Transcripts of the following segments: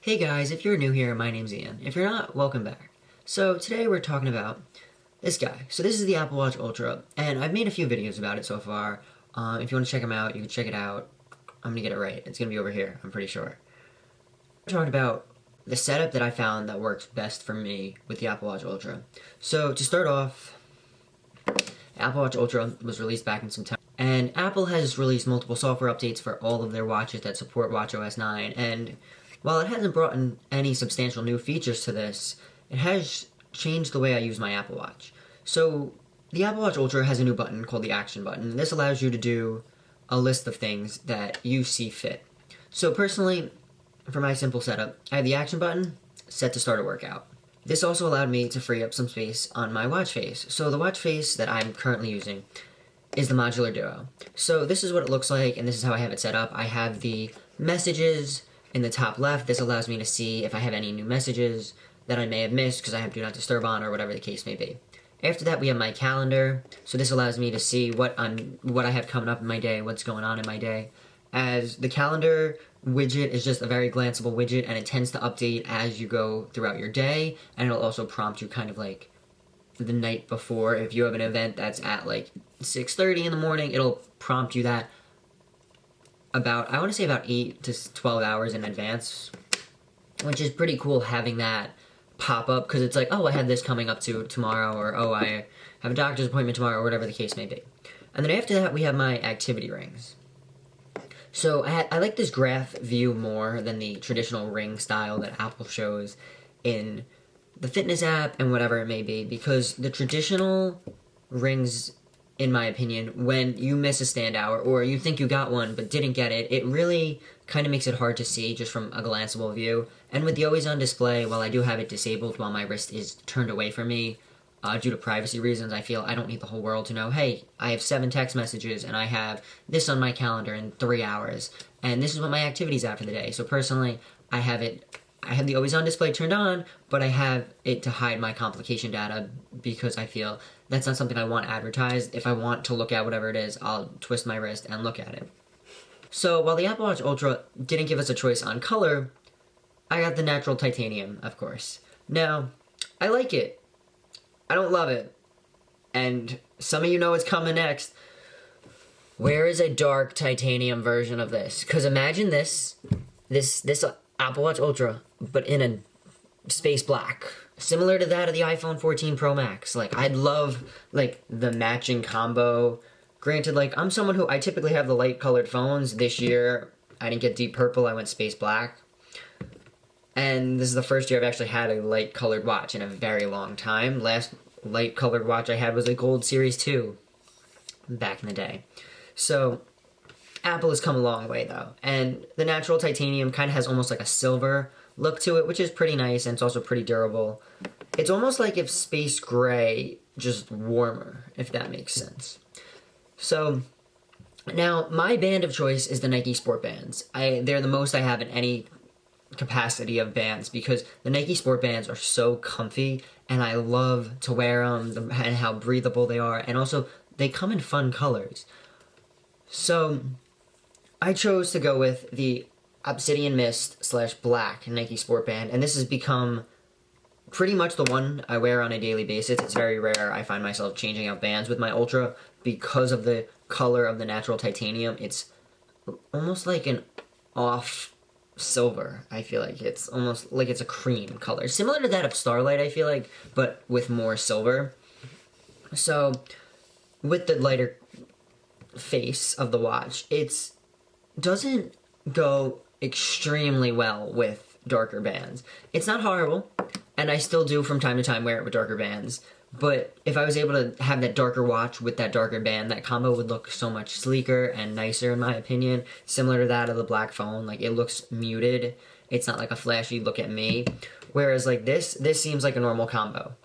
Hey guys, if you're new here, my name's Ian. If you're not, welcome back. So today we're talking about this guy. So this is the Apple Watch Ultra, and I've made a few videos about it so far. If you want to check them out, you can check it out. I'm going to get it right. It's going to be over here, I'm pretty sure. We're talking about the setup that I found that works best for me with the Apple Watch Ultra. So to start off, Apple Watch Ultra was released back in September. And Apple has released multiple software updates for all of their watches that support watchOS 9, and while it hasn't brought in any substantial new features to this, it has changed the way I use my Apple Watch. So, the Apple Watch Ultra has a new button called the Action button. This allows you to do a list of things that you see fit. So personally, for my simple setup, I have the Action button set to start a workout. This also allowed me to free up some space on my watch face. So the watch face that I'm currently using is the Modular Duo. So this is what it looks like, and this is how I have it set up. I have the messages in the top left. This allows me to see if I have any new messages that I may have missed because I have Do Not Disturb on or whatever the case may be. After that, we have my calendar. So this allows me to see what I have coming up in my day, what's going on in my day. As the calendar widget is just a very glanceable widget, and it tends to update as you go throughout your day, and it'll also prompt you kind of like the night before. If you have an event that's at like 6:30 in the morning, it'll prompt you that I want to say about 8 to 12 hours in advance, which is pretty cool having that pop up, because it's like, oh, I have this coming up to tomorrow, or oh, I have a doctor's appointment tomorrow, or whatever the case may be. And then after that, we have my activity rings. So I like this graph view more than the traditional ring style that Apple shows in the fitness app and whatever it may be, because the traditional rings, in my opinion, when you miss a stand hour or you think you got one but didn't get it, it really kind of makes it hard to see just from a glanceable view. And with the always on display, while I do have it disabled while my wrist is turned away from me due to privacy reasons, I feel I don't need the whole world to know, hey, I have 7 text messages and I have this on my calendar in 3 hours, and this is what my activities are for the day. So personally, I have the always on display turned on, but I have it to hide my complication data because I feel that's not something I want advertised. If I want to look at whatever it is, I'll twist my wrist and look at it. So while the Apple Watch Ultra didn't give us a choice on color, I got the natural titanium, of course. Now, I like it. I don't love it. And some of you know what's coming next. Where is a dark titanium version of this? Because imagine this Apple Watch Ultra, but in a space black, similar to that of the iPhone 14 Pro Max. Like, I'd love like the matching combo. Granted, like, I'm someone who I typically have the light colored phones. This year I didn't get deep purple, I went space black, and this is the first year I've actually had a light colored watch in a very long time. Last light colored watch I had was a Gold Series 2 back in the day. So Apple has come a long way, though, and the natural titanium kind of has almost like a silver look to it, which is pretty nice, and it's also pretty durable. It's almost like if space gray, just warmer, if that makes sense. So now my band of choice is the Nike Sport Bands. They're the most I have in any capacity of bands, because the Nike Sport Bands are so comfy, and I love to wear them, and how breathable they are, and also they come in fun colors. So I chose to go with the Obsidian Mist / black Nike Sport Band, and this has become pretty much the one I wear on a daily basis. It's very rare I find myself changing out bands with my Ultra because of the color of the natural titanium. It's almost like an off silver. I feel like it's almost like it's a cream color, similar to that of Starlight, I feel like, but with more silver. So with the lighter face of the watch, it doesn't go extremely well with darker bands. It's not horrible, and I still do from time to time wear it with darker bands, but if I was able to have that darker watch with that darker band, that combo would look so much sleeker and nicer, in my opinion, similar to that of the black phone. Like, it looks muted. It's not like a flashy look at me, whereas like this seems like a normal combo.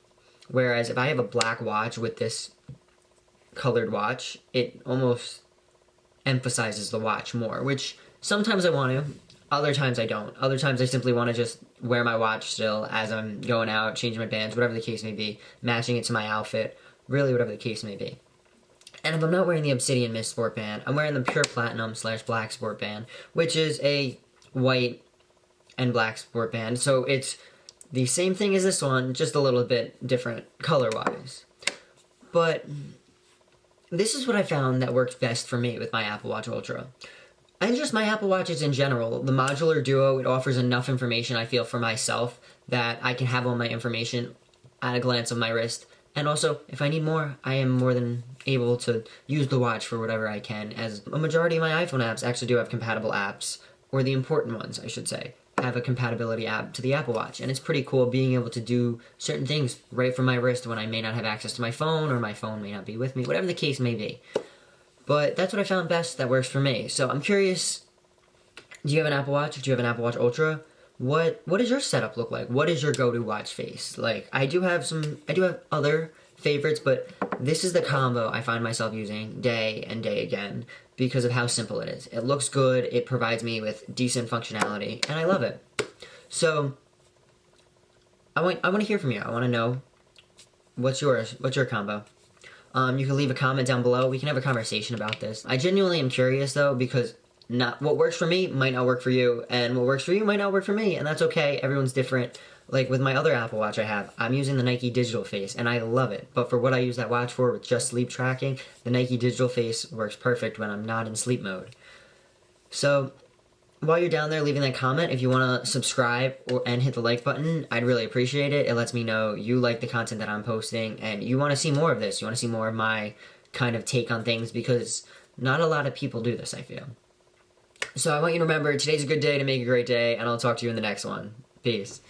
Whereas if I have a black watch with this colored watch, it almost emphasizes the watch more, which sometimes I want to, other times I don't. Other times I simply want to just wear my watch still as I'm going out, changing my bands, whatever the case may be, matching it to my outfit, really whatever the case may be. And if I'm not wearing the Obsidian Mist Sport Band, I'm wearing the Pure Platinum / Black Sport Band, which is a white and black sport band. So it's the same thing as this one, just a little bit different color-wise. But this is what I found that works best for me with my Apple Watch Ultra. And just my Apple Watches in general. The Modular Duo, it offers enough information, I feel, for myself that I can have all my information at a glance of my wrist. And also, if I need more, I am more than able to use the watch for whatever I can, as a majority of my iPhone apps actually do have compatible apps, or the important ones, I should say, have a compatibility app to the Apple Watch. And it's pretty cool being able to do certain things right from my wrist when I may not have access to my phone, or my phone may not be with me, whatever the case may be. But that's what I found best that works for me. So I'm curious, do you have an Apple Watch? Do you have an Apple Watch Ultra? What does your setup look like? What is your go-to watch face? Like, I do have other favorites, but this is the combo I find myself using day and day again because of how simple it is. It looks good, it provides me with decent functionality, and I love it. So, I want to hear from you. I want to know, what's yours? What's your combo? You can leave a comment down below. We can have a conversation about this. I genuinely am curious, though, because what works for me might not work for you, and what works for you might not work for me, and that's okay. Everyone's different. Like with my other Apple Watch I'm using the Nike Digital Face, and I love it. But for what I use that watch for, with just sleep tracking, the Nike Digital Face works perfect when I'm not in sleep mode. So, while you're down there leaving that comment, if you want to subscribe and hit the like button, I'd really appreciate it. It lets me know you like the content that I'm posting, and you want to see more of this. You want to see more of my kind of take on things, because not a lot of people do this, I feel. So I want you to remember, today's a good day to make a great day, and I'll talk to you in the next one. Peace.